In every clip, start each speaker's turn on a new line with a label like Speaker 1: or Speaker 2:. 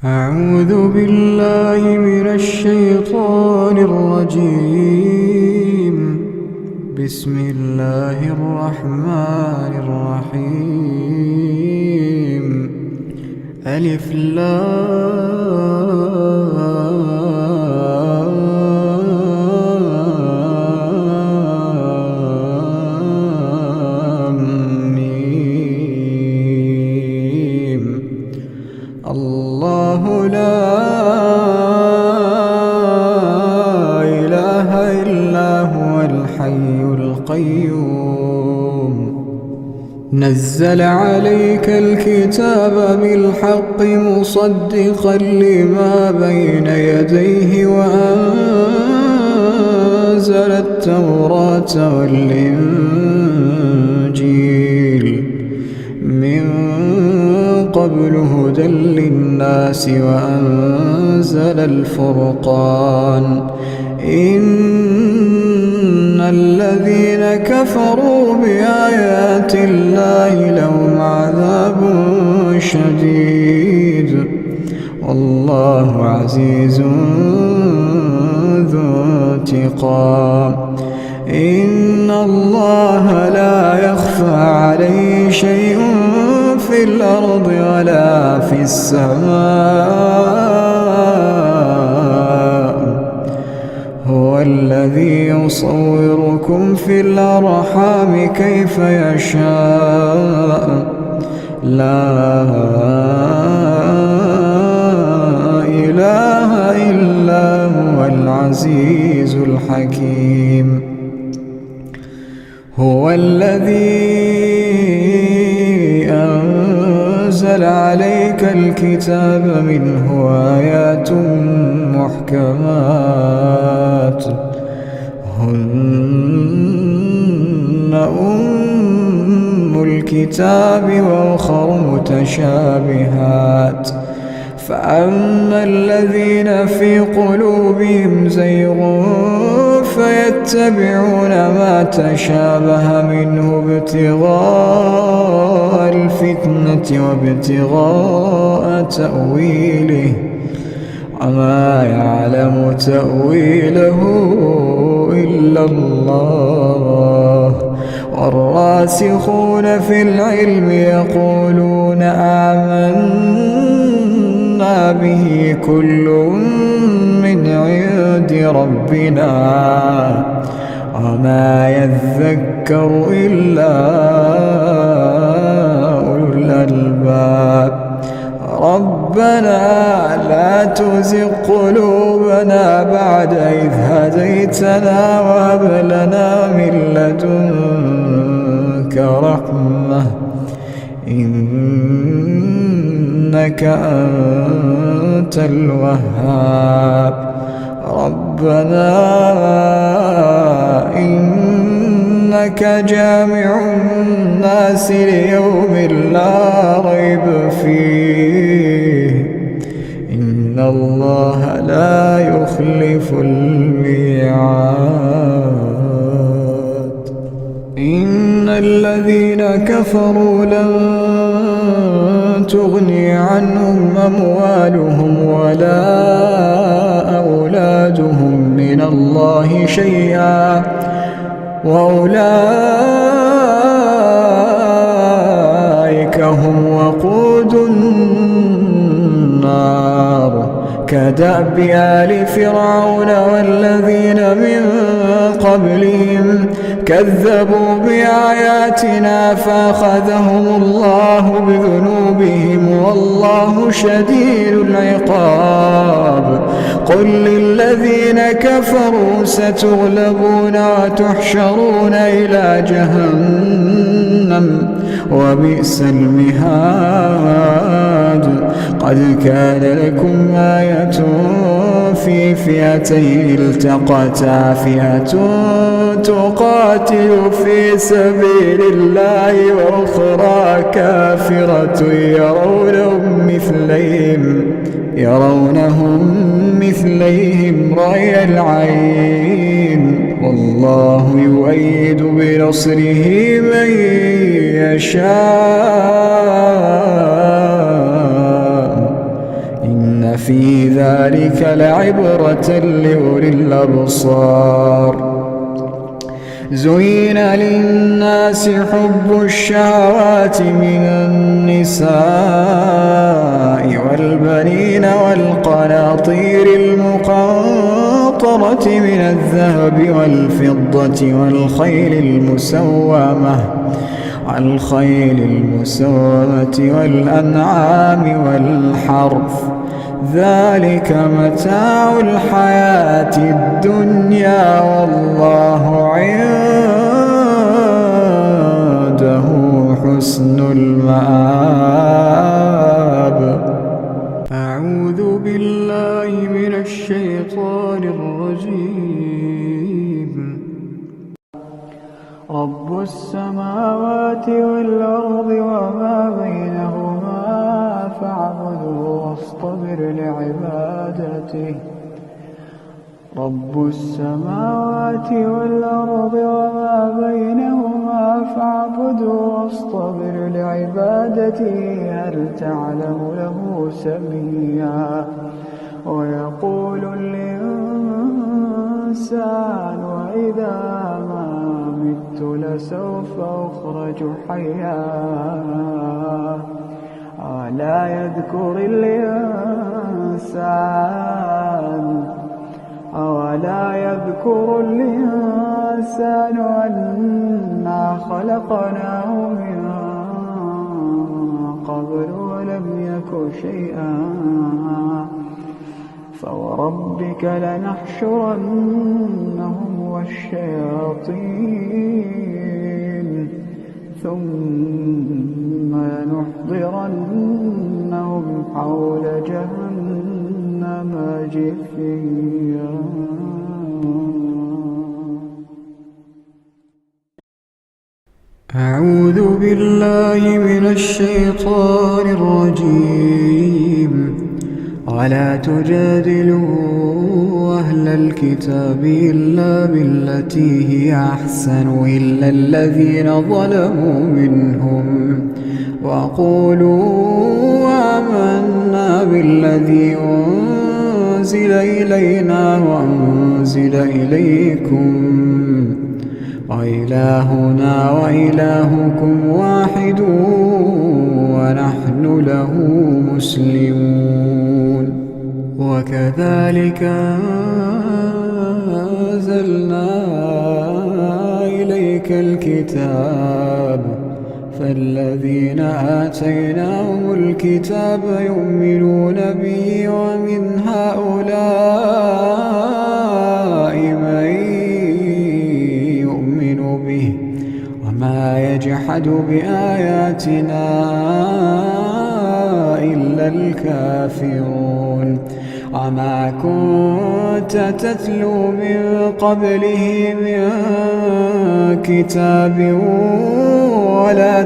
Speaker 1: أعوذ بالله من الشيطان الرجيم. بسم الله الرحمن الرحيم. ألف لام ميم. الله لا إله إلا هو الحي القيوم. نزل عليك الكتاب بالحق مصدقا لما بين يديه وأنزل التوراة والإنجيل من قبل هدى للناس وأنزل الفرقان. إن الذين كفروا بآيات الله لهم عذاب شديد والله عزيز ذو انتقام. إن الله لا يخفى عليه شيء في الأرض ولا في السماء. هو الذي يصوركم في الأرحام كيف يشاء. لا إله إلا هو العزيز الحكيم. هو الذي أنزل عليك الكتاب منه آيات محكمات هن أم الكتاب وأخر متشابهات. فأما الذين في قلوبهم زيغ فيتبعون ما تشابه منه ابتغاء الفتنة وابتغاء تأويله وما يعلم تأويله إلا الله. والراسخون في العلم يقولون آمنا به كل من عند ربنا وما يذكر إلا أولو الألباب. ربنا لا تزغ قلوبنا بعد إذ هديتنا وهب لنا من لدنك رحمة إنك أنت الوهاب. ربنا إنك جامع الناس ليوم لا ريب فيه إن الله لا يخلف الميعاد. إن الذين كفروا لن تغني عنهم أموالهم ولا أولادهم من الله شيئا وأولئك هم وقود النار. كدأب آل فرعون والذين من قبلهم كذبوا بآياتنا فأخذهم الله بذنوبهم والله شديد العقاب. قل للذين كفروا ستغلبون وتحشرون إلى جهنم وبئس المهاد. قد كان لكم آية في فئتين التقتا فئة تقاتل في سبيل الله وأخرى كافرة يرونهم مثليهم رأي العين والله يؤيد بنصره من يشاء إن في ذلك لعبرة لأولي الأبصار. زين للناس حب الشهوات من النساء والبنين والقناطير المقنطرة من الذهب والفضة والخيل المسومة والأنعام والحرث، ذلك متاع الحياة الدنيا والله عنده حسن المآب. أعوذ بالله من الشيطان الرجيم. رب السماوات والأرض وما بينهما فاعبده واصطبر لعبادته. رب السماوات والأرض وما بينهما فاعبده واصطبر لعبادته. هل تعلم له سميا؟ ويقول الإنسان وإذا ما مت لسوف أخرج حيا. أولا يذكر الإنسان أنا خلقناه من قبل ولم يك شيئا. فوربك لنحشرنهم والشياطين ثم لنحضرنهم حول جهنم جثيا. أعوذ بالله من الشيطان الرجيم. ولا تجادلوا أهل الكتاب إلا بالتي هي أحسن إلا الذين ظلموا منهم وقولوا آمنا بالذي أنزل إلينا وأنزل إليكم وإلهنا وإلهكم واحد ونحن له مسلمون. وكذلك أنزلنا إليك الكتاب فالذين آتيناهم الكتاب يؤمنون به ومن هؤلاء من يؤمن به وما يجحد بآياتنا إلا الكافرون. وما كنت تتلو من قبله من كتاب ولا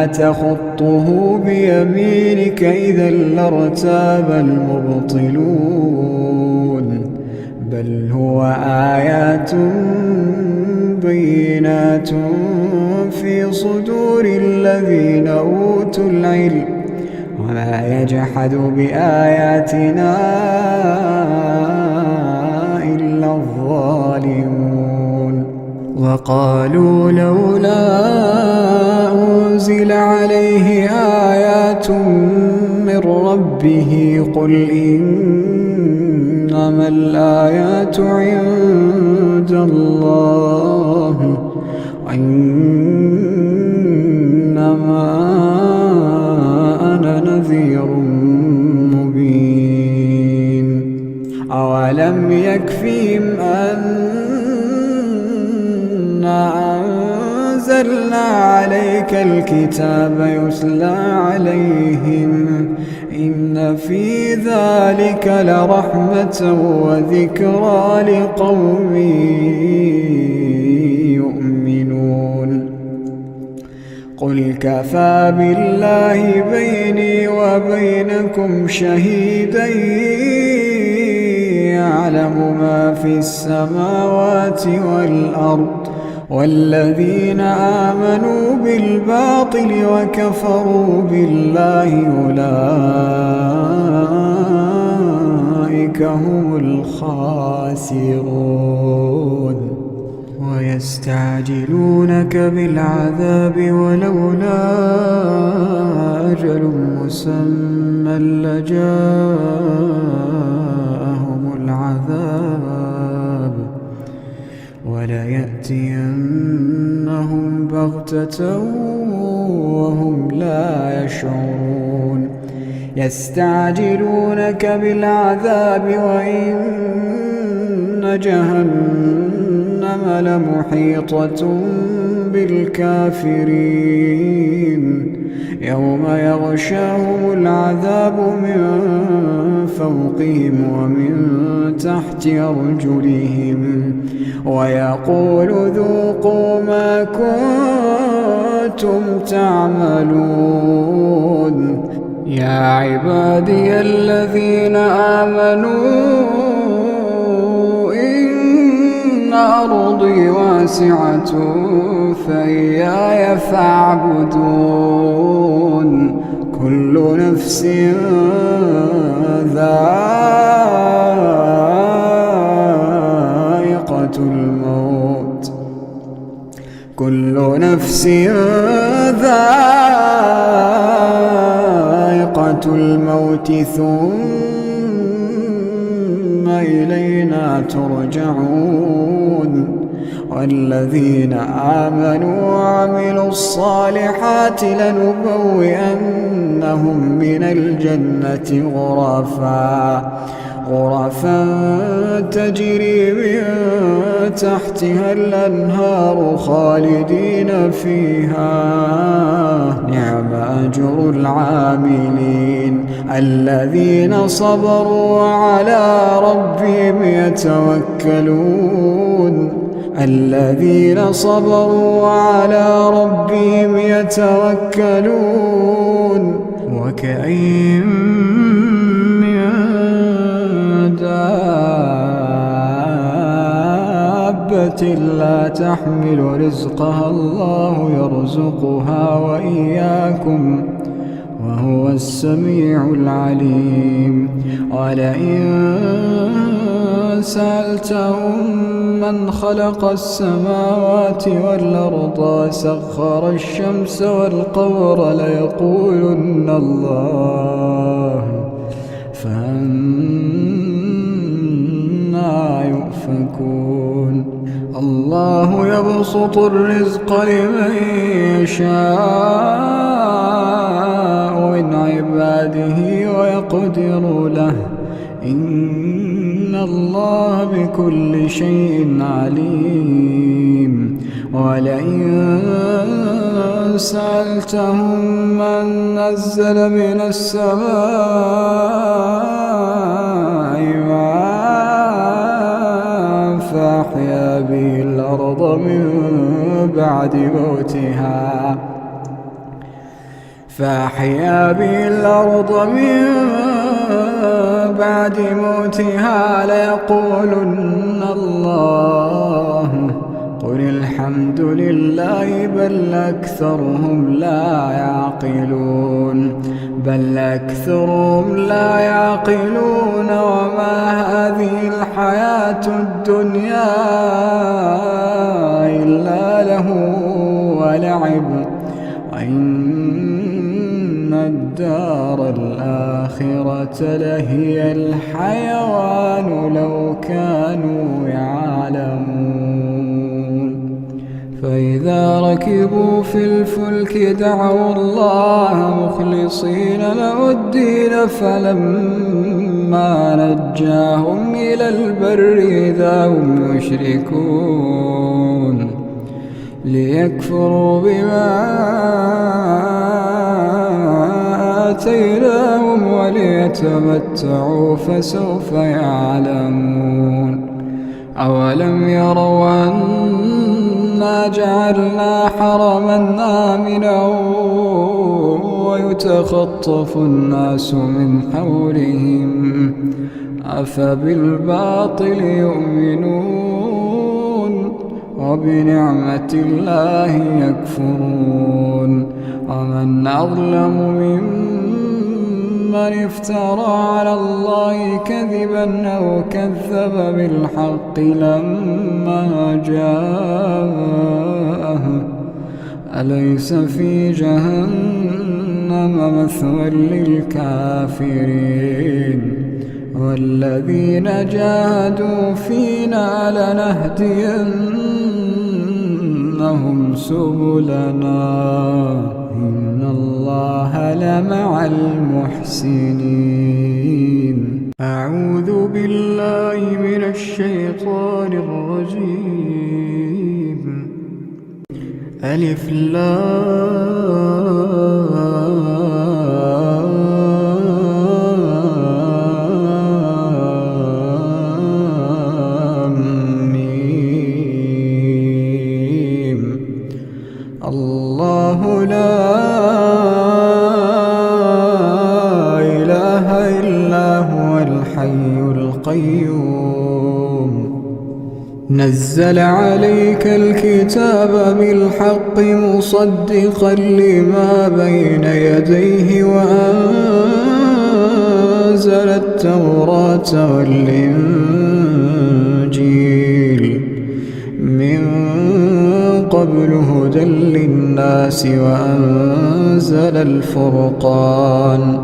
Speaker 1: تخطه بيمينك إذا لارتاب المبطلون. بل هو آيات بينات في صدور الذين أوتوا العلم وما يجحد بآياتنا إلا الظالمون. وقالوا لولا أنزل عليه آيات من ربه قل إنما الآيات عند الله وإنما أنا نذير مبين. أولم يكفهم أنا أنزلنا عليك الكتاب يتلى عليهم إن في ذلك لرحمة وذكرى لقوم يؤمنون. قل كفى بالله بيني وبينكم شهيدا يعلم ما في السماوات والأرض والذين آمنوا بالباطل وكفروا بالله أولئك هم الخاسرون ويستعجلونك بالعذاب ولولا أجل مسمى لجاءهم العذاب وليأتينهم بغتة وهم لا يشعرون يستعجلونك بالعذاب وإن جهنم لمحيطة بالكافرين يوم يغشاهم العذاب من فوقهم ومن تحت أرجلهم ويقول ذوقوا ما كنتم تعملون يا عبادي الذين آمنوا إن أرضي واسعة فإياي فاعبدون كل نفس ذائقة الموت كل نفس ذائقة الموت ثم إلينا ترجعون والذين آمنوا وعملوا الصالحات لنبوئنهم من الجنة غرفا تجري من تحتها الأنهار خالدين فيها نعم أجر العاملين الذين صبروا وعلى ربهم يتوكلون وكأين من دابة لا تحمل رزقها الله يرزقها وإياكم وهو السميع العليم ولئن سألتهم من خلق السماوات والأرض وسخر الشمس والقمر ليقولن الله فأنى يؤفكون الله يبسط الرزق لمن يشاء من عباده ويقدر له إن الله بكل شيء عليم ولئن سألتهم من نزل من السماء ماء فأحيا به الأرض من بعد موتها ليقولن الله قل الحمد لله بل أكثرهم لا يعقلون وما هذه الحياة الدنيا إلا له ولعب وإن الدار الآخرة لهي الحيوان لو كانوا يعلمون فإذا ركبوا في الفلك دعوا الله مخلصين له الدين فلما نجاهم إلى البر إذا هم يشركون ليكفروا بما آتيناهم وليتمتعوا فسوف يعلمون أولم يروا أنا جعلنا حرما آمنا ويتخطف الناس من حولهم أفبالباطل يؤمنون وبنعمة الله يكفرون ومن أظلم ممن افترى على الله كذبا أو كذب بالحق لما جاءه أليس في جهنم مثوى للكافرين والذين جاهدوا فينا لنهدينهم سبلنا إن الله لمع المحسنين. أعوذ بالله من الشيطان الرجيم. ألف لام ميم. الله لا إله إلا هو الحي القيوم نزل عليك الكتاب بالحق مصدقا لما بين يديه وأنزل التوراة والإنجيل من قبل هدى للناس وأنزل الفرقان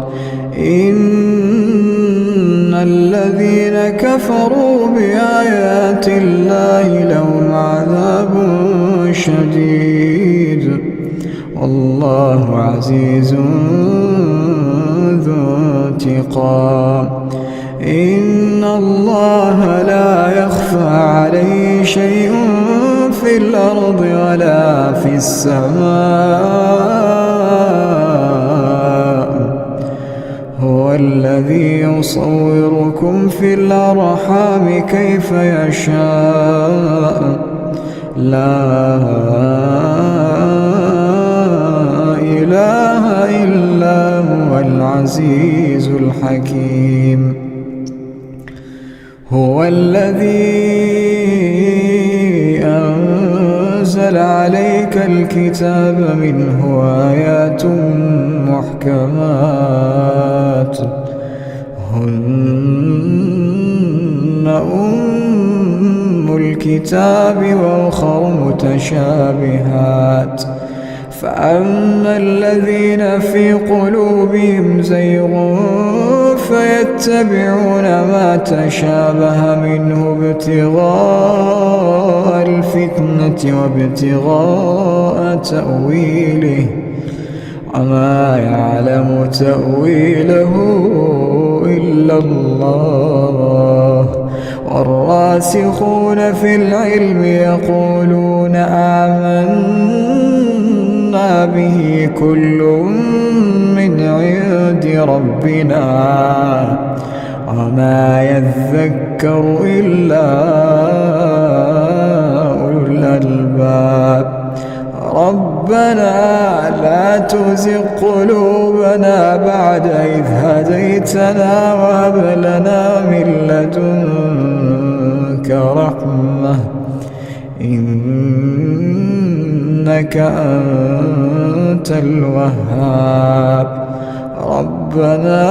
Speaker 1: إن الذين كفروا بآيات الله لهم عذاب شديد والله عزيز ذو انتقام. إن الله لا يخفى عليه شيء في الأرض ولا في السماء هو الذي يصوركم في الأرحام كيف يشاء لا إله إلا هو العزيز الحكيم. هو الذي أنزل عليك الكتاب منه آيات محكمات هن أم الكتاب وأخر متشابهات فأما الذين في قلوبهم زيغ فيتبعون ما تشابه منه ابتغاء الفتنة وابتغاء تأويله وما يعلم تأويله إلا الله والراسخون في العلم يقولون آمنا به كل من عند ربنا وما يذكر إلا أولو الألباب. ربنا لا تزغ قلوبنا بعد إذ هديتنا وهب لنا من لدنك رحمة إنك أنت الوهاب. ربنا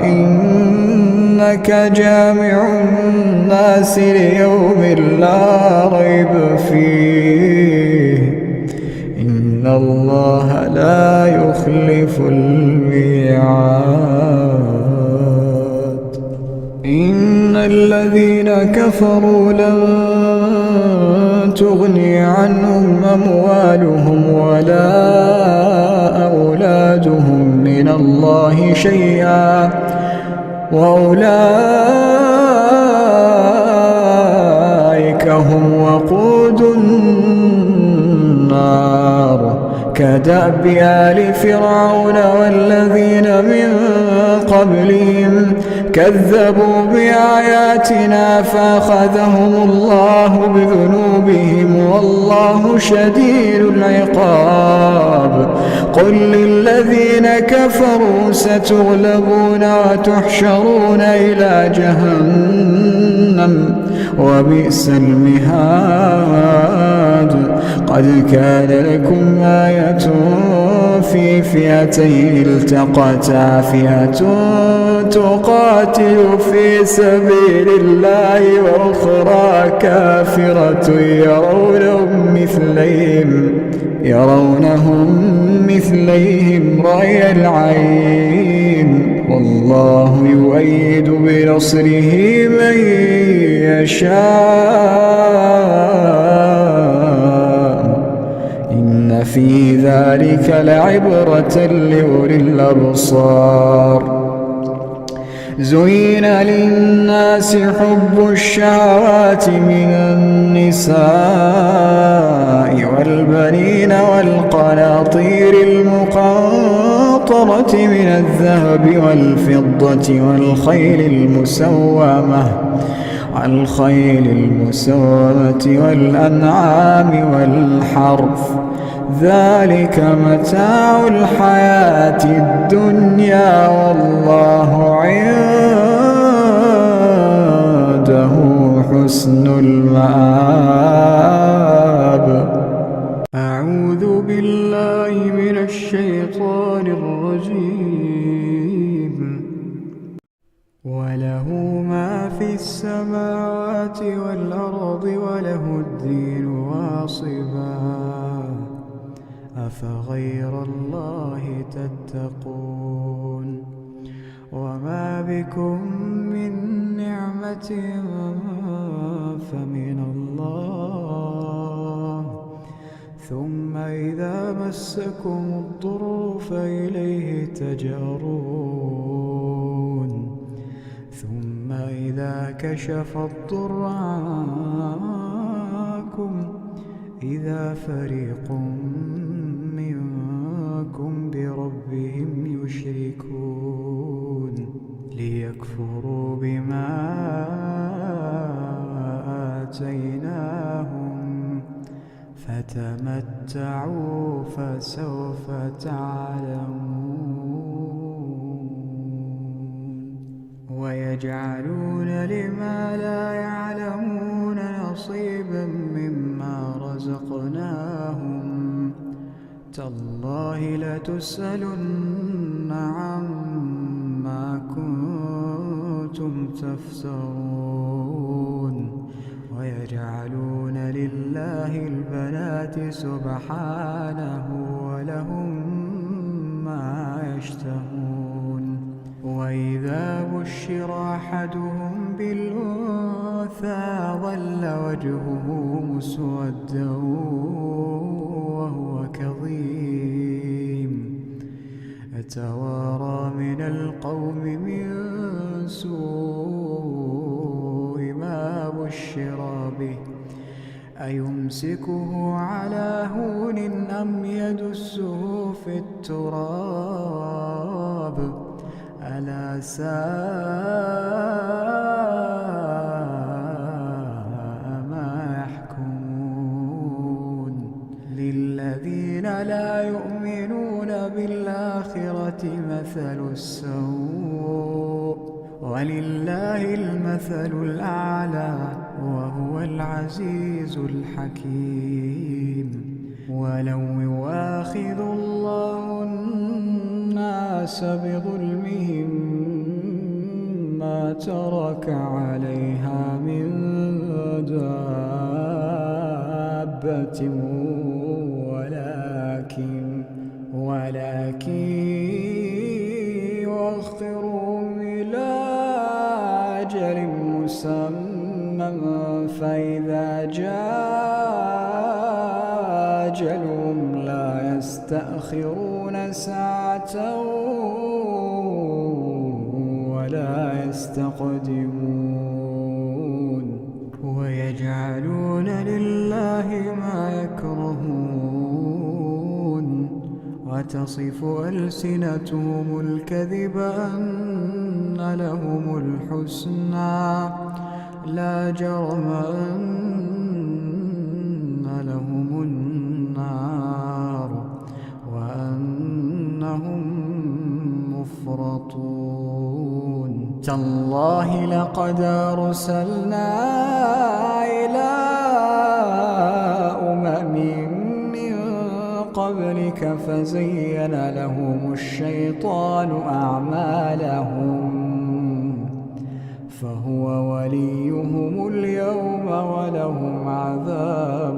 Speaker 1: إنك جامع الناس ليوم لا ريب فيه إن الله لا يخلف الميعاد. إن الذين كفروا لن تغني عنهم أموالهم ولا أولادهم من الله شيئا وأولئك هم وقود النار كدأب آل فرعون والذين من قبلهم كذبوا بآياتنا فأخذهم الله بذنوبهم والله شديد العقاب. قل للذين كفروا ستغلبون وتحشرون إلى جهنم وبئس المهاد. قد كان لكم آية في فئتين التقتا، فئة تقاتل في سبيل الله وأخرى كافرة يرونهم مثليهم رأي العين والله يؤيد بنصره من يشاء إن في ذلك لعبرة لأولي الأبصار. زين للناس حب الشهوات من النساء والبنين والقناطير المقنطرة من الذهب والفضة والخيل المسومة والأنعام والحرث، ذلك متاع الحياة الدنيا والله عنده حسن المآب. أعوذ بالله من الشيطان الرجيم. وله ما في السماوات والأرض وله الدين واصبا أفغير الله تتقون. وما بكم من نعمة فمن الله ثم إذا مسكم الضر فإليه تجأرون ثم إذا كشف الضر عنكم إذا فريق منكم بربهم يشركون ليكفروا بما آتيناهم فتمتعوا فسوف تعلمون. ويجعلون لما لا يعلمون نصيبا مما رزقناهم تالله لتسألن عما كنتم تفترون. ويجعلون لله البنات سبحانه ولهم ما يشتهون. وإذا بشر أحدهم بالأنثى ظل وجهه مسودا وهو كظيم يتوارى من القوم من سوء ما بشر به أيمسكه على هون أم يدسه في التراب ألا ساء ما يحكمون. للذين لا يؤمنون بالآخرة مثل السوء ولله المثل الأعلى وهو العزيز الحكيم. ولو يؤاخذ الله الناس بظلمهم ما ترك عليها من دابة ولكن يؤخرهم إلى أجل مسمى فإذا جاء أجلهم لا يستأخرون ساعة ولا يستقدمون. ويجعلون لله ما يكرهون
Speaker 2: وتصف ألسنتهم الكذب أن لهم الحسنى لا جرم أن لهم النار وأنهم مفرطون تالله لقد أرسلنا إلى من قبلك فزين لهم الشيطان أعمالهم فهو وليهم اليوم ولهم عذاب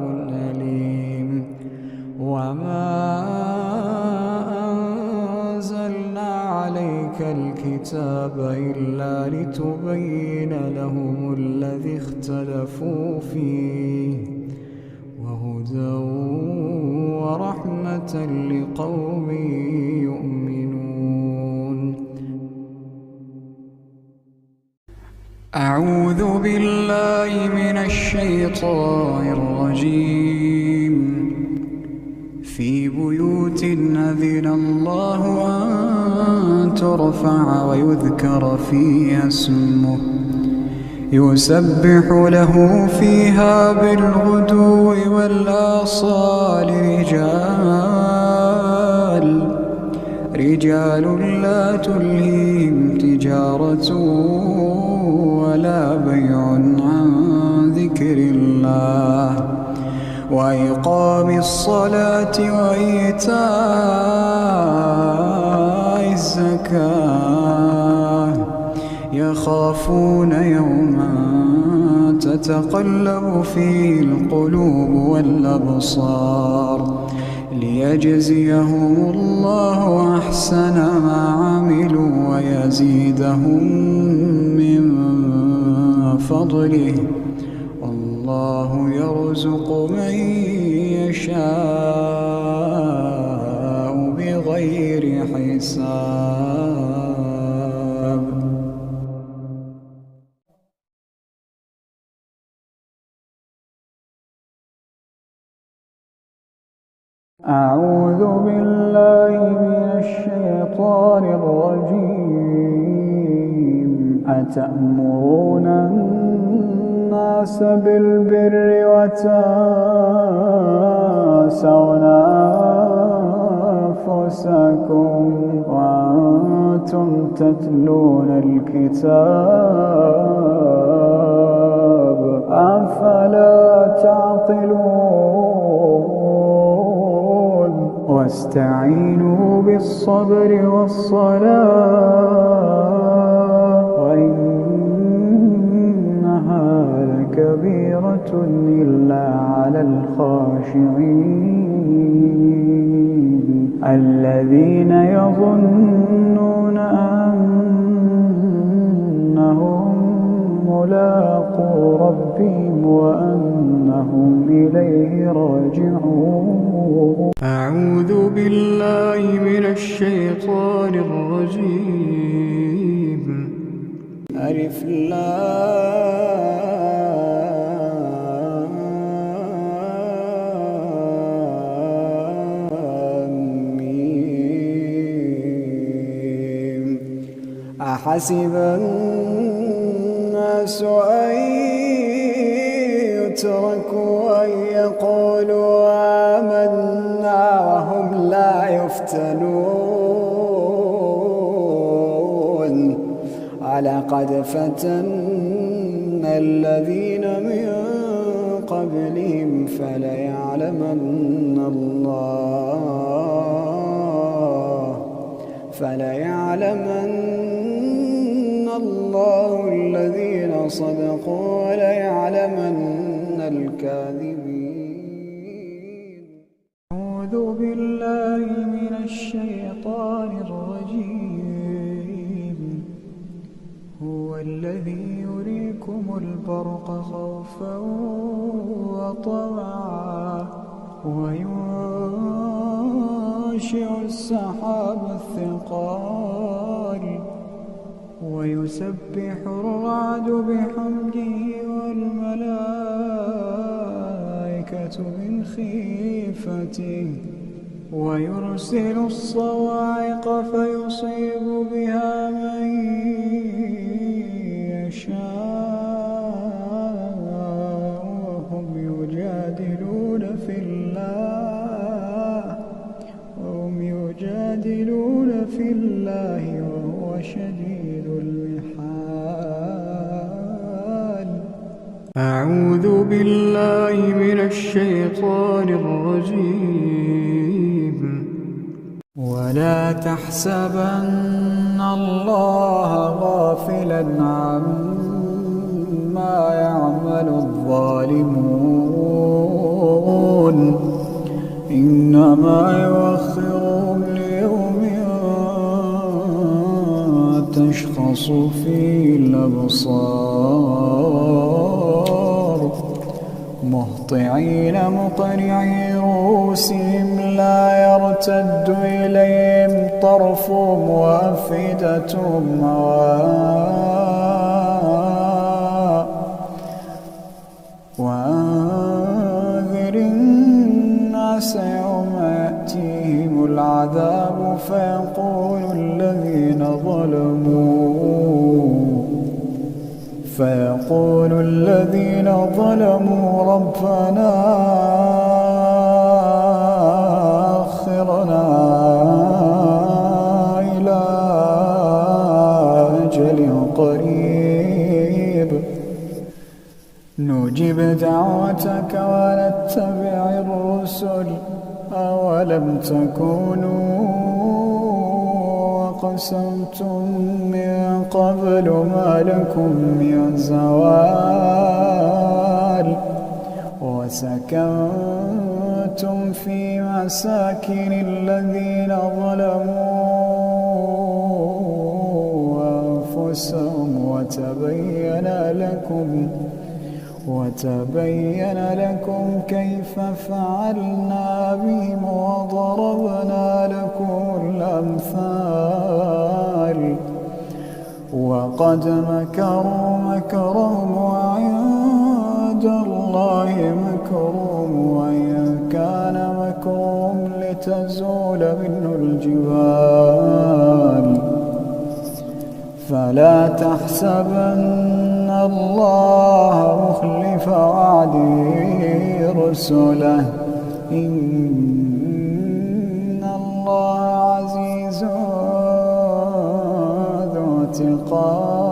Speaker 2: أليم وما أنزلنا عليك الكتاب إلا لتبين لهم الذي اختلفوا فيه وهدى ورحمة لقوم يؤمنون. أعوذ بالله من الشيطان الرجيم. في بيوت أذن الله أن ترفع ويذكر فيها اسمه يسبح له فيها بالغدو والآصال رجال لا تلهيهم تجارة ولا بيع عن ذكر الله وإقام الصلاة وإيتاء الزكاة يخافون يوما تتقلب فيه القلوب والأبصار ليجزيهم الله أحسن ما عملوا ويزيدهم من فضله والله يرزق من يشاء بغير حساب. أعوذ بالله من الشيطان الرجيم. أتأمرون الناس بالبر وتنسون أنفسكم وأنتم تتلون الكتاب أفلا تعقلون. واستعينوا بالصبر والصلاة وإنها لكبيرة إلا على الخاشعين الذين يظنون أنهم ملاقو ربهم وأنهم إليه راجعون. أعوذ بالله من الشيطان الرجيم. ألف لام ميم. أحسب الناس أن يتركوا أن يقولوا آمنا وهم لا يفتنون ولقد فتنا الذين من قبلهم فليعلمن الله الذين صدقوا وليعلمن الكاذبين. أعوذ بالله من الشيطان الرجيم. هو الذي يريكم البرق خوفا وطمعا وينشئ السحاب الثقال ويسبح الرعد بحمده والملائكة من خيفته ويرسل الصواعق فيصيب بها من يشاء وهم يجادلون في الله وهو شديد المحال. أعوذ بالله من الشيطان الرجيم. ولا تحسبن الله غافلا عما يعمل الظالمون إنما يؤخرهم ليوم تشخص فيه الأبصار مهطعين مقنعي رؤوسهم لا يرتد إليهم طرفهم وأفئدتهم هواء. وأنذر الناس يوم يأتيهم العذاب فيقول الذين ظلموا ربنا أخرنا إلى أجل قريب نجب دعوتك ونتبع الرسل أولم تكونوا أقسمتم من قبل ما لكم من زوال وسكنتم في مساكن الذين ظلموا أنفسهم وتبين لكم كيف فعلنا بهم وضربنا لكم الأمثال. وقد مكروا مكرهم وعند الله مكرهم وإن كان مكرهم لتزول منه الجبال. فلا تحسبن الله مخلف وعده رسله إن الله عزيز ذو انتقام.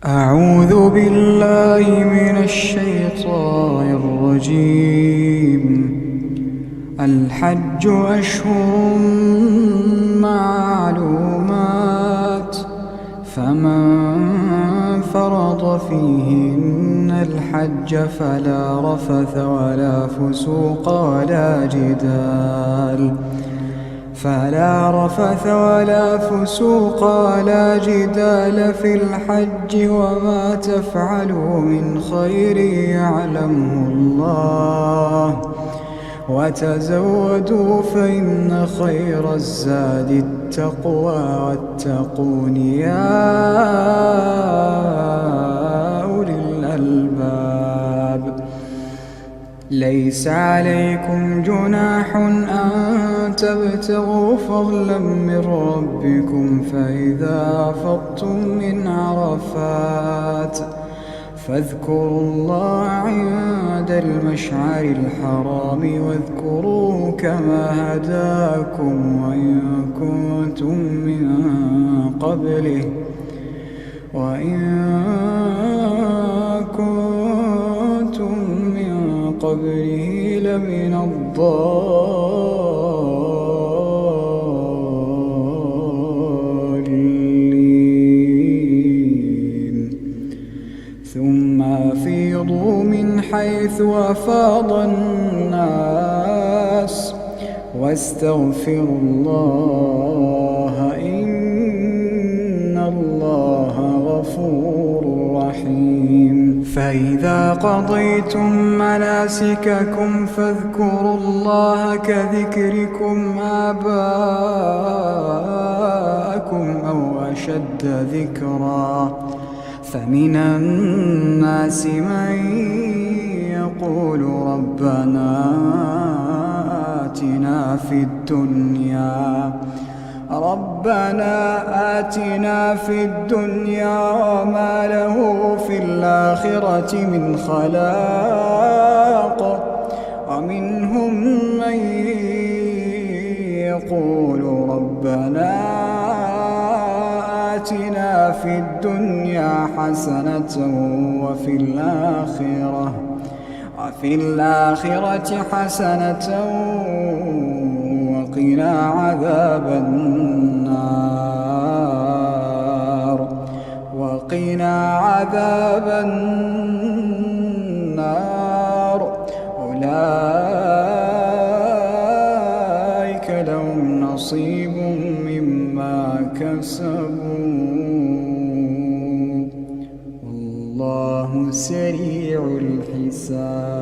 Speaker 2: أعوذ بالله من الشيطان الرجيم. الحج أشهر معلومات فمن فرض فيهن الحج فلا رفث ولا فسوق ولا جدال في الحج وما تفعلوا من خير يعلمه الله وتزودوا فإن خير الزاد التقوى واتقون يا أولي الألباب. ليس عليكم جناح أن تبتغوا فضلا من ربكم فإذا أفضتم من عرفات فاذكروا الله عند المشعر الحرام واذكروه كما هداكم وإن كنتم من قبله لمن الضالين. ثم أفيضوا من حيث أفاض الناس واستغفروا الله إن الله غفور رحيم. فإذا قضيتم مناسككم فاذكروا الله كذكركم آباءكم أو أشد ذكرا
Speaker 1: فمن الناس من يقول ربنا آتنا في الدنيا وما له في الآخرة من خلاق ومنهم من يقول ربنا آتنا في الدنيا حسنة وفي الآخرة حسنة وقنا عذاب النار أولئك لهم نصيب مما كسبوا والله سريع الحساب.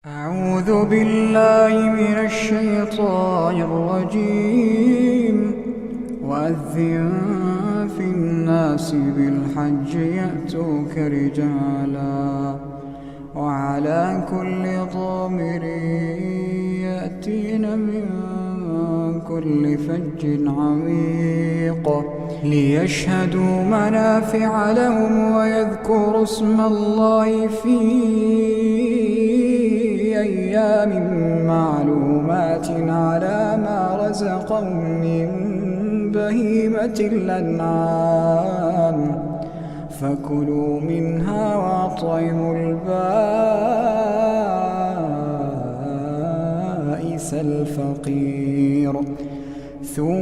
Speaker 1: أعوذ بالله من الشيطان الرجيم. وأذن في الناس بالحج يأتوك رجالا وعلى كل ضامر يأتين من كل فج عميق ليشهدوا منافع لهم ويذكروا اسم الله في أيام معلومات على ما رزقهم من بهيمة الأنعام فكلوا منها وأطعموا البائس الفقير ثم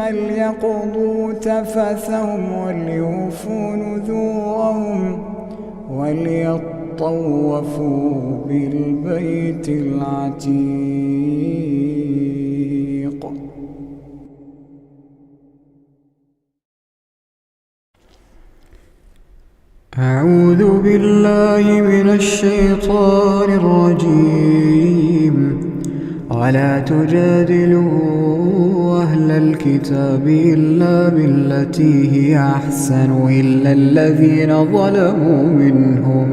Speaker 1: ليقضوا تفثهم وليوفوا نذورهم وليطوفوا بالبيت العتيق. أعوذ بالله من الشيطان الرجيم. ولا تجادلوا أهل الكتاب إلا بالتي هي أحسن إلا الذين ظلموا منهم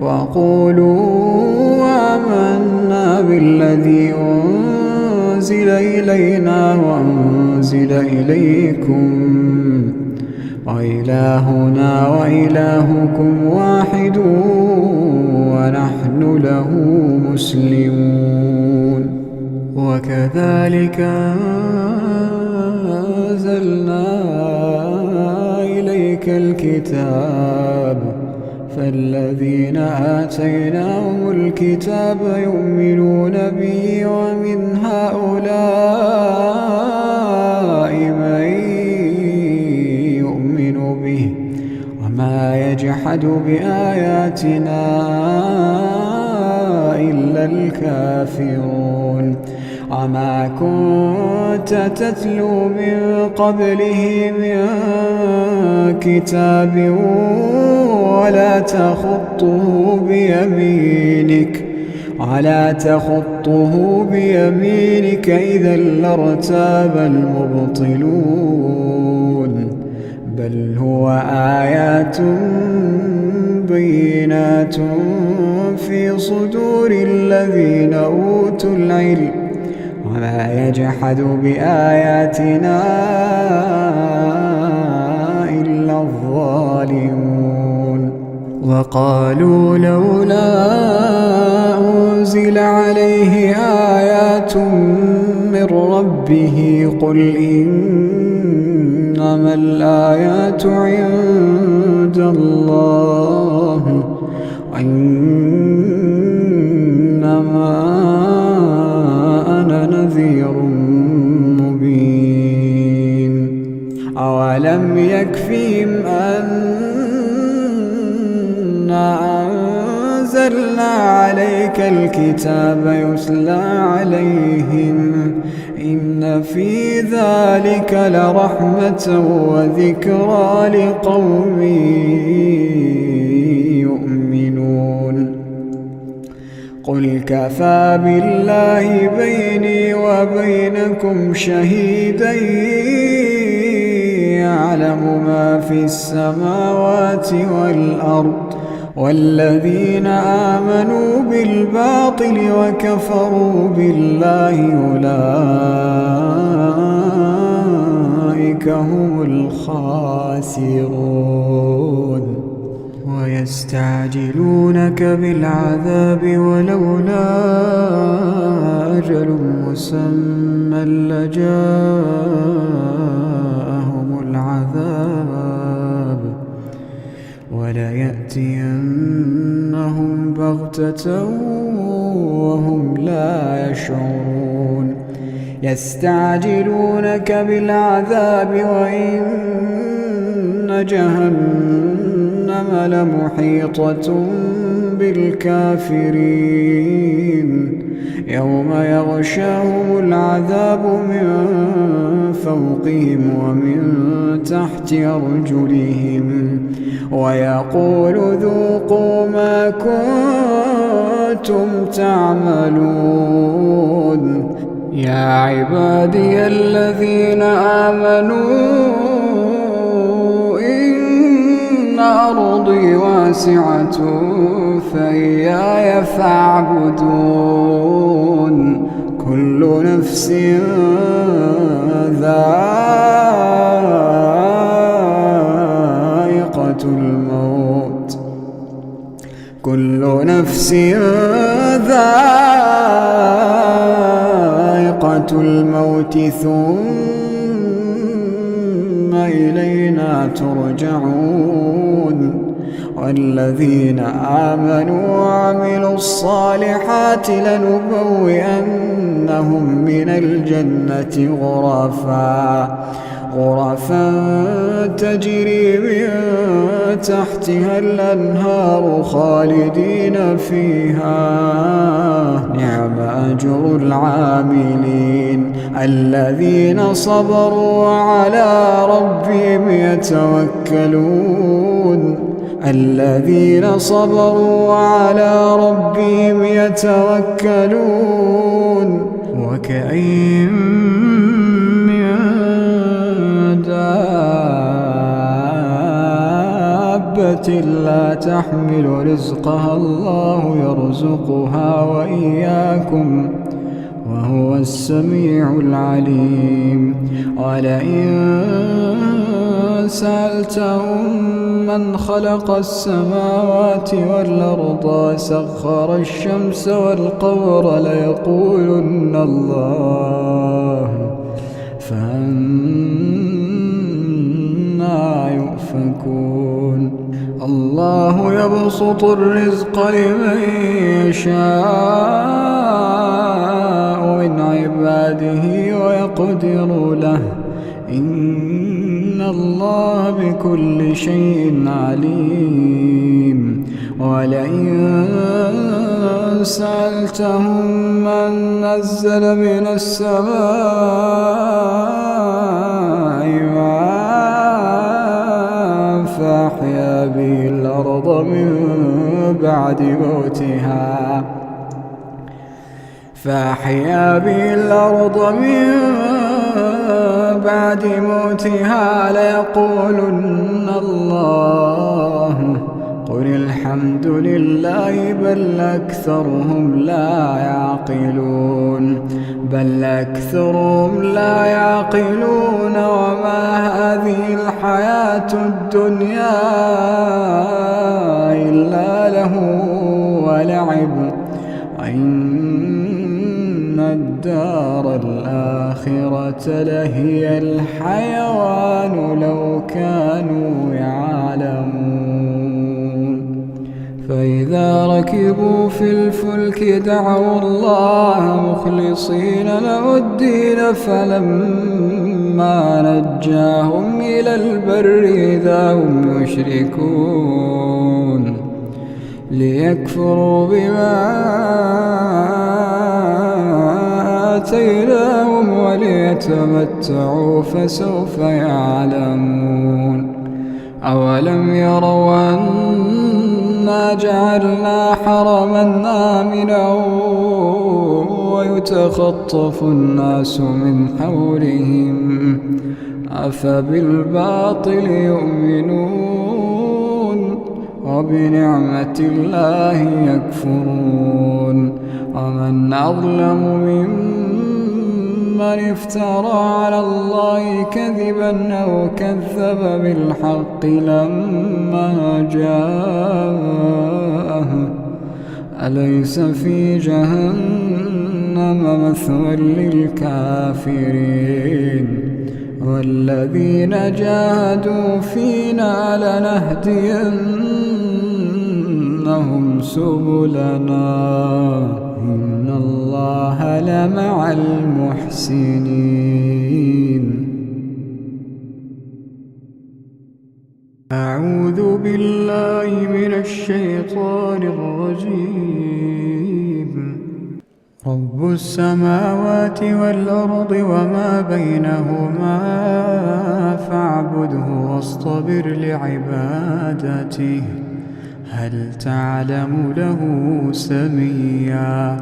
Speaker 1: وقولوا آمنا بالذي أنزل إلينا وأنزل إليكم وإلهنا وإلهكم واحد ونحن له مسلمون. وكذلك أنزلنا إليك الكتاب فالذين آتيناهم الكتاب يؤمنون به ومن هؤلاء من يؤمن به وما يجحد بآياتنا إلا الكافرون. وما كنت تتلو من قبله من كتاب ولا تخطه بيمينك إذا لارتاب المبطلون. بل هو آيات بينات في صدور الذين أوتوا العلم وما يجحد بآياتنا إلا الظالمون. وقالوا لولا أنزل عليه آيات من ربه قل إنما الآيات عند الله وإنما أنا نذير مبين. أولم يكفهم أنا أنزلنا عليك الكتاب يتلى عليهم إن في ذلك لرحمة وذكرى لقوم يؤمنون. قل كفى بالله بيني وبينكم شهيدا يعلم ما في السماوات والأرض والذين آمنوا بالباطل وكفروا بالله أولئك هم الخاسرون. ويستعجلونك بالعذاب ولولا أجل مسمى لجاءهم العذاب وليأتينهم بغتة وهم لا يشعرون. يستعجلونك بالعذاب وإن جهنم لمحيطة بالكافرين يوم يغشاهم العذاب من فوقهم ومن تحت أرجلهم ويقول ذوقوا ما كنتم تعملون. يا عبادي الذين آمنوا إن أرضي واسعة فإياي فاعبدون. كل نفس ذائقة الموت كل نفس ذائقة الموت ثم إلينا ترجعون. والذين آمنوا وعملوا الصالحات لنبوئنهم من الجنة غرفا تجري من تحتها الأنهار خالدين فيها نعم أجر العاملين. الذين صبروا وعلى ربهم يتوكلون. الذين صبروا وعلى ربهم يتوكلون. وكأين من دابة لا تحمل رزقها الله يرزقها وإياكم وهو السميع العليم. ولئن سألتهم من خلق السماوات والأرض وسخر الشمس والقمر ليقولن الله فأنى يؤفكون. الله يبسط الرزق لمن يشاء من عباده ويقدر له إن الله بكل شيء عليم. ولئن سألتهم من نزل من السماء ماء فأحيا به الأرض من بعد موتها ليقولن الله قل الحمد لله بل أكثرهم لا يعقلون. وما هذه الحياة الدنيا إلا له ولعب وإن الدار الآخرة لهي الحيوان لو كانوا يعلمون. فإذا ركبوا في الفلك دعوا الله مخلصين له الدين فلما نجاهم إلى البر إذا هم يشركون ليكفروا بما آتيناهم وليتمتعوا فسوف يعلمون. أولم يروا أنا جعلنا حرما آمنا ويتخطف الناس من حولهم أفبالباطل يؤمنون وبنعمة الله يكفرون. ومن أظلم ممن افترى على الله كذبا أو كذب بالحق لما جاءه أليس في جهنم مثوى للكافرين. والذين جاهدوا فينا لنهدينهم سبلنا إن الله لمع المحسنين. أعوذ بالله من الشيطان الرجيم. رب السماوات والأرض وما بينهما فاعبده واصطبر لعبادته هل تعلم له سميا.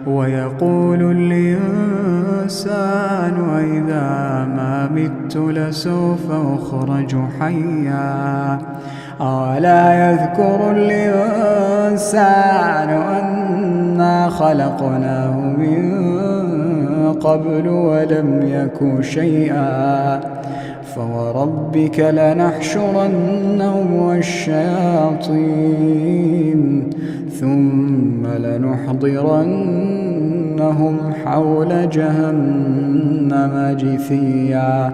Speaker 1: ويقول الإنسان إذا ما مت لسوف أخرج حيا. أولا يذكر الإنسان أنا خلقناه من قبل ولم يك شيئا. فوربك لنحشرنهم والشياطين ثم لنحضرنهم حول جهنم جثيا.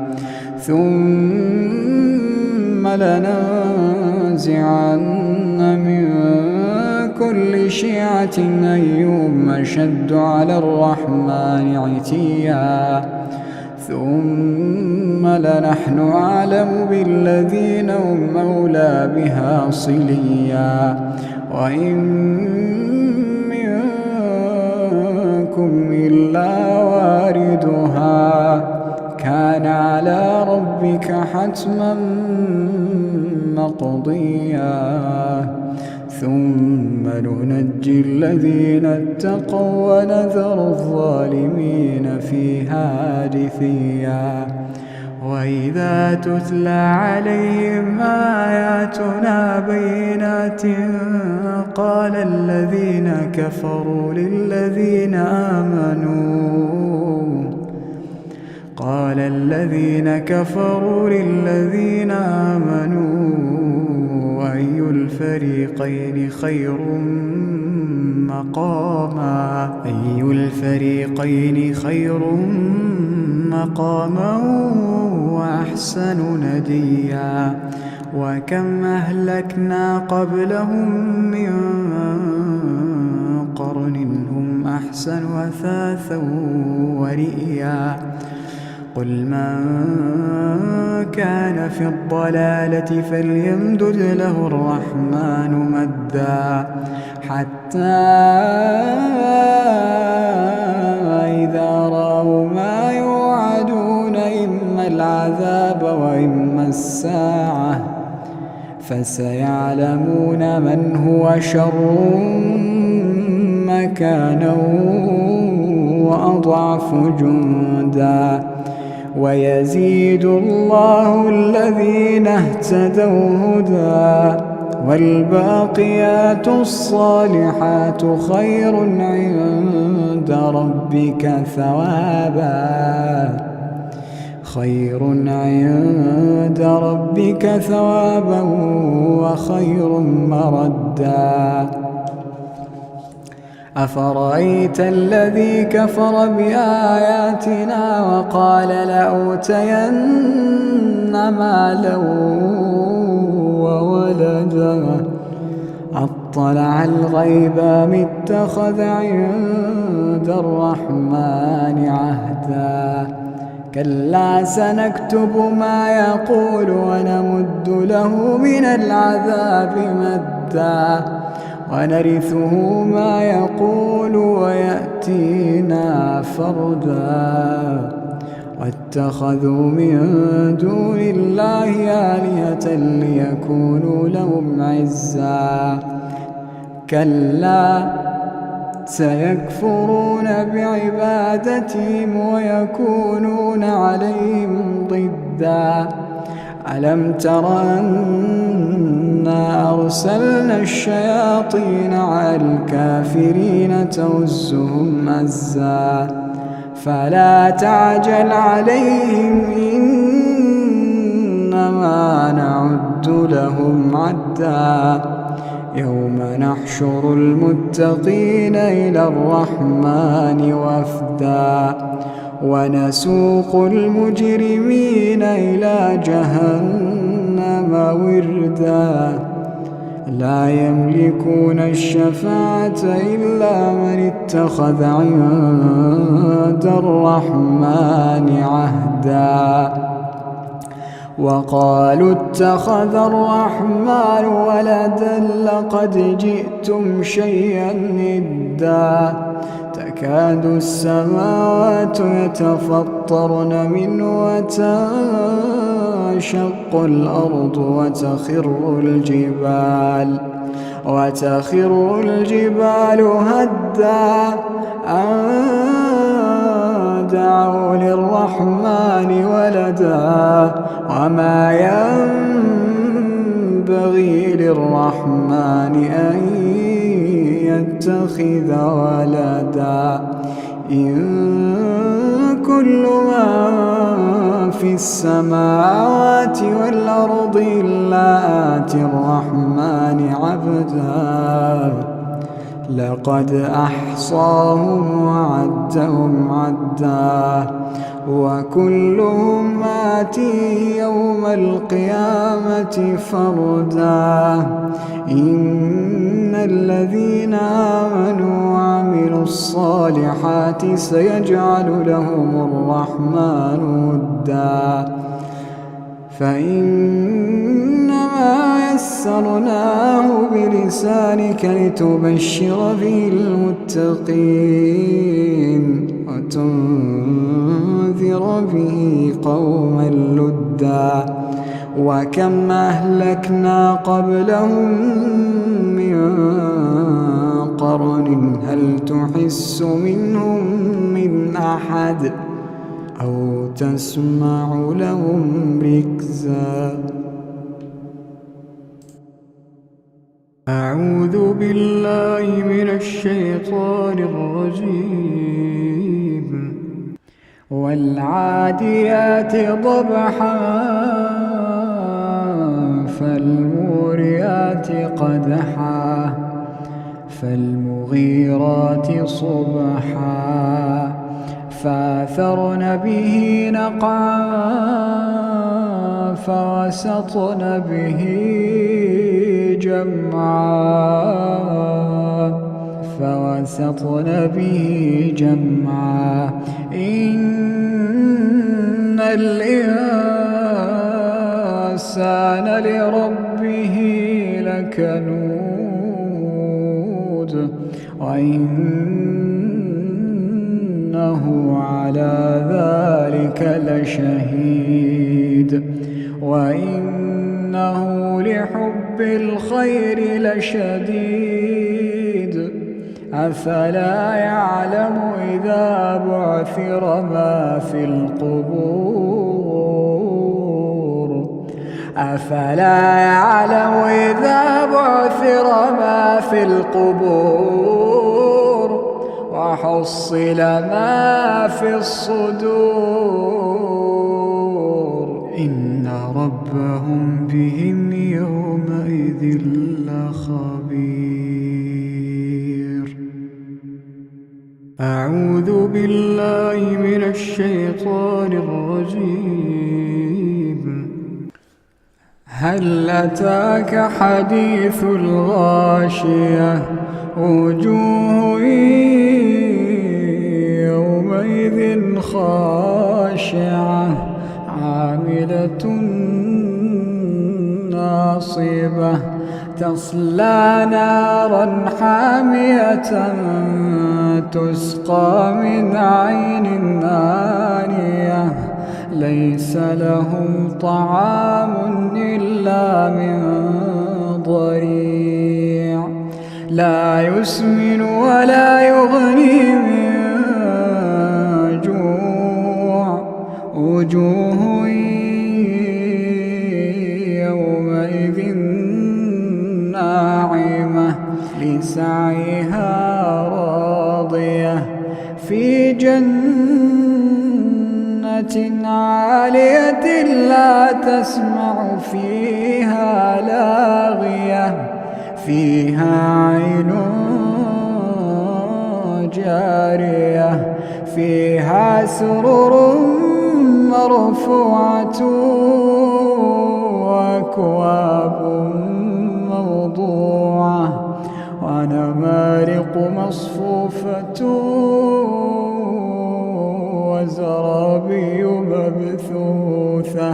Speaker 1: ثم لننزعن من كل شيعة أيهم أشد على الرحمن عتيا. ثم لنحن أعلم بالذين هم أولى بها صليا. وإن منكم إلا واردها كان على ربك حتما مقضيا. ثم ننجي الذين اتقوا ونذر الظالمين فيها جثيا. وإذا تتلى عليهم آياتنا بينات قال الذين كفروا للذين آمنوا أي الفريقين خير مقاما وأحسن نديا. وكم أهلكنا قبلهم من قرن هم أحسن أثاثا ورئيا. قل من كان في الضلالة فليمدد له الرحمن مدا حتى إذا رأوا ما يوعدون إما العذاب وإما الساعة فسيعلمون من هو شر مكانا وأضعف جندا. ويزيد الله الذين اهتدوا هدى والباقيات الصالحات خير عند ربك ثوابا وخير مردا. أفرأيت الذي كفر بآياتنا وقال لأوتين مالا وولدا أطلع الغيب أم اتخذ عند الرحمن عهدا. كلا سنكتب ما يقول ونمد له من العذاب مدا ونرثه ما يقول ويأتينا فردا واتخذوا من دون الله آلهة ليكونوا لهم عزا كلا سيكفرون بعبادتهم ويكونون عليهم ضدا ألم تر أنا أرسلنا الشياطين على الكافرين تؤزهم أزا فلا تعجل عليهم إنما نعد لهم عدا يوم نحشر المتقين إلى الرحمن وفدا ونسوق المجرمين إلى جهنم وردا لا يملكون الشفاعة إلا من اتخذ عند الرحمن عهدا وقالوا اتخذ الرحمن ولدا لقد جئتم شيئا إدا تكاد السماوات يتفطرن منه وتنشق الأرض وتخر الجبال هدا أن دعوا للرحمن ولدا وما ينبغي للرحمن أن يتخذ ولدا إن كل من في السماوات والأرض إلا آتي الرحمن عبدا لقد أحصاهم وعدهم عدا وكلهم آتيه يوم القيامة فردا إن الذين آمنوا وعملوا الصالحات سيجعل لهم الرحمن ودا فإنما يسرناه بلسانك لتبشر به المتقين وتنذر به قوما لدا وكم أهلكنا قبلهم من قرن هل تحس منهم من أحد أو تسمع لهم ركزا أعوذ بالله من الشيطان الرجيم والعاديات ضبحا فالموريات قدحا فالمغيرات صبحا فأثرن به نقعا فوسطن به جمعا إن الإنسان لربه لكنود وإنه على ذلك لشهيد وإنه لحب الخير لشديد أفلا يعلم إذا بعثر ما في القبور أفلا يعلم إذا بعثر ما في القبور وحصل ما في الصدور إن ربهم بهم يومئذ لخبير أعوذ بالله من الشيطان الرجيم هل أتاك حديث الغاشية وجوه يومئذ خاشعة عاملة ناصبة تصلى نارا حامية تسقى من عين آنية ليس لهم طعام إلا من ضريع لا يسمن ولا يغني من جوع وجوه يومئذ ناعمة لسعيها راضية في جنة عالية لا تسمع فيها لاغية فيها عين جارية فيها سرر مرفوعة وأكواب موضوعة ونمارق مصفوفة وزرابي مبثوثة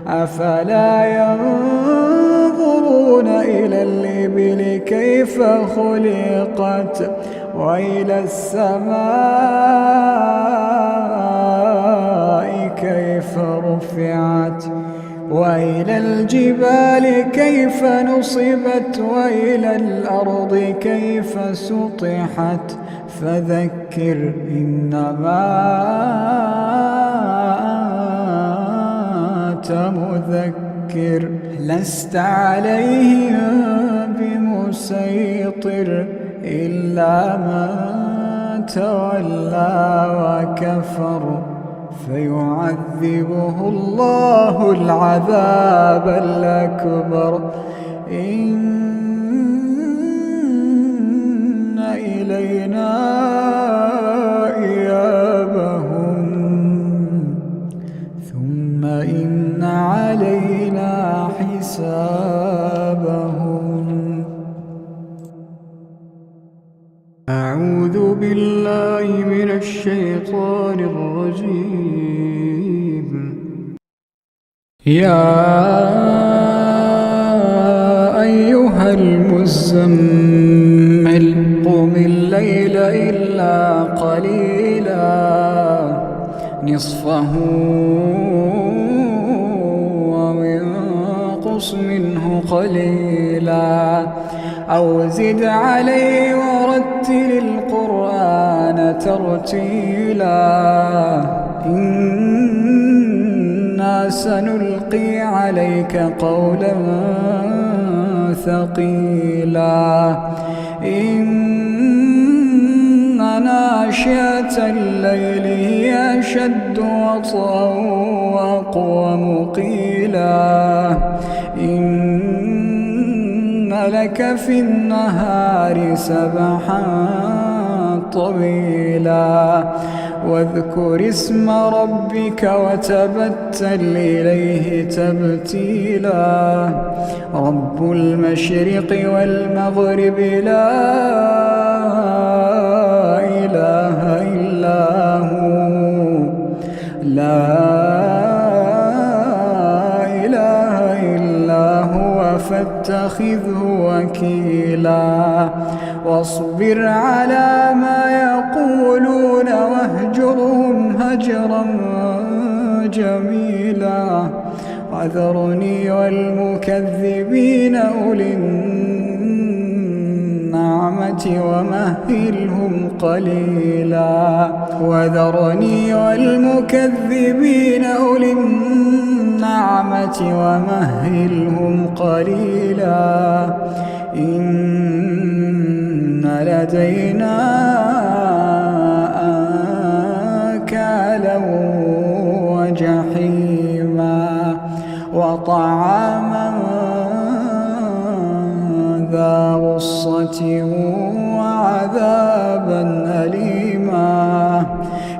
Speaker 1: أفلا ينظرون إلى الإبل كيف خلقت وإلى السماء كيف رفعت وإلى الجبال كيف نصبت وإلى الأرض كيف سطحت فذكر إنما أنت مذكر لست عليهم بمسيطر إلا من تولى وكفر فيعذبه الله العذاب الأكبر إن إلينا إيابهم ثم إن علينا حسابهم. أعوذ بالله من الشيطان الرجيم. يا أيها المزمل قم الليل إلا قليلا نصفه وانقص منه قليلا أو زد عليه ورتل القرآن ترتيلا إنا سنلقي عليك قولا ثقيلا إن ناشئة الليل هي أشد وطئا وأقوم قيلا إن لك في النهار سبحا طويلا واذكر اسم ربك وتبتل إليه تبتيلا رب المشرق والمغرب لا إله إلا هو فاتخذه وكيلا واصبر على ما يقولون واهجرهم هجرا جميلا وذرني والمكذبين أولي النعمة ومهلهم قليلا وذرني والمكذبين أولي النعمة ومهلهم قليلا إن لدينا أنكالا وجحيما وطعاما ذا غصة وعذابا أليما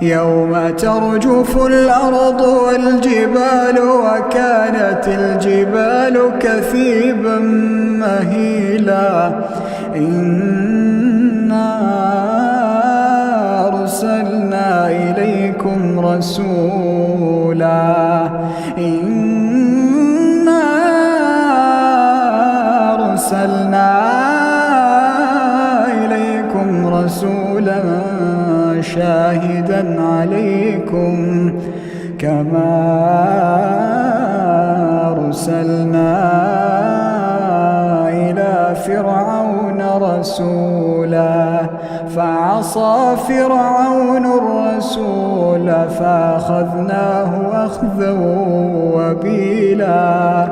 Speaker 1: يوم ترجف الأرض والجبال وكانت الجبال كثيبا مهيلا إنا أرسلنا إليكم رسولا
Speaker 2: شاهدا عليكم كما أرسلنا إلى فرعون رسولا فعصى فرعون الرسول فأخذناه أخذا وبيلا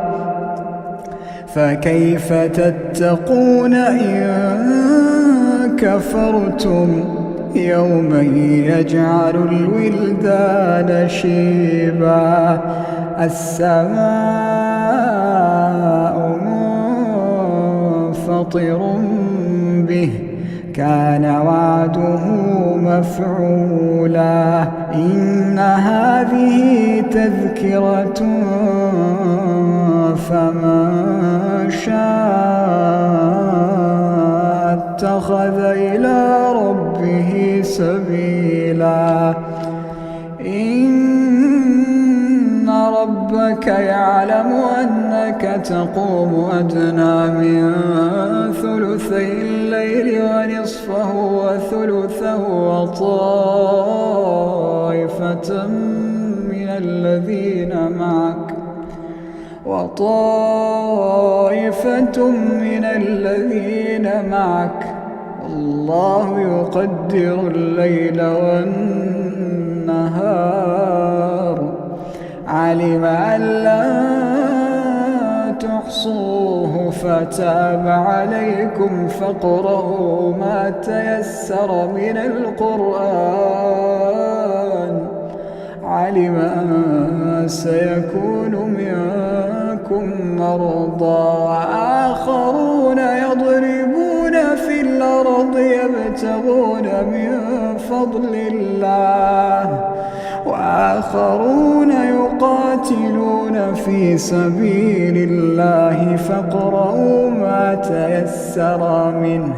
Speaker 2: فكيف تتقون إن كفرتم يوما يجعل الولدان شيبا السماء منفطر به كان وعده مفعولا إن هذه تذكرة فمن شاء اتخذ إلى ربه سبيلا إن ربك يعلم أنك تقوم أدنى من ثلثي الليل ونصفه وثلثه وطائفة من الذين معك الله يقدر الليل والنهار علم أن لا تحصوه فتاب عليكم فاقرؤوا ما تيسر من القرآن علم أن سيكون منكم مرضى وآخرون يضربون في الأرض يبتغون من فضل الله وآخرون يقاتلون في سبيل الله فاقرؤوا ما تيسر منه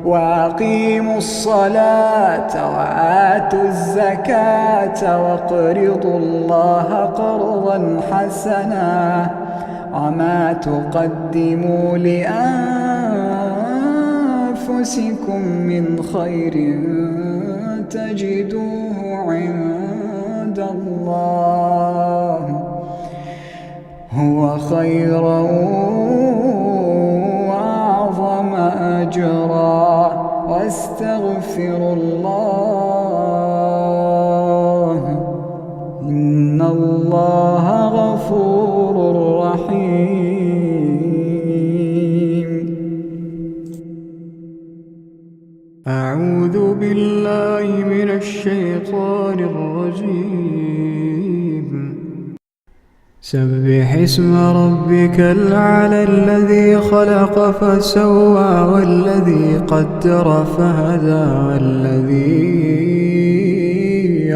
Speaker 2: وأقيموا الصلاة وآتوا الزكاة واقرضوا الله قرضا حسنا وما تقدموا لأنفسكم من خير تجدوه عند الله هو خيرا وأعظم أجرا واستغفروا الله إن الله غفور رحيم أعوذ بالله من الشيطان الرجيم سبح اسم ربك الأعلى الذي خلق فسوى والذي قدر فهدى والذي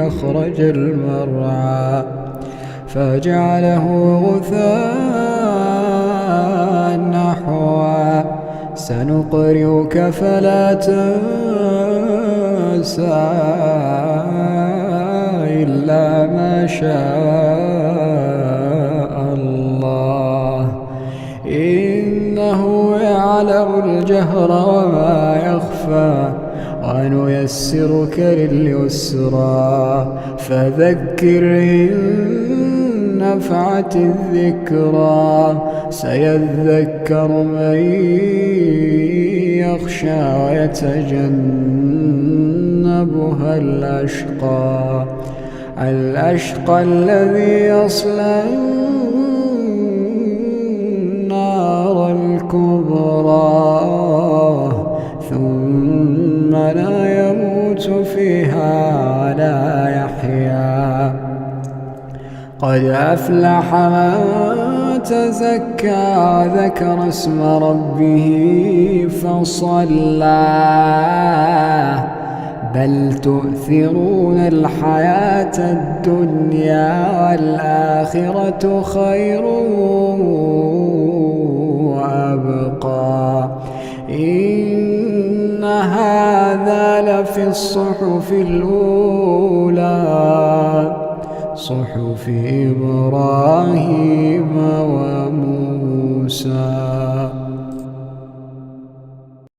Speaker 2: أخرج المرعى فجعله غثاء نحوا سنقرئك فلا تنسى إلا ما شاء الله إنه يعلم الجهر وما يخفى ونيسرك لليسرى فذكر إن نفعت الذكرى سيذكر من يخشى ويتجنبها الأشقى الذي يصلى النار الكبرى ثم لا يموت فيها ولا يحيا قد أفلح من تزكى ذكر اسم ربه فصلى بل تؤثرون الحياة الدنيا والآخرة خير وأبقى إن هذا لفي الصحف الأولى صحف إبراهيم وموسى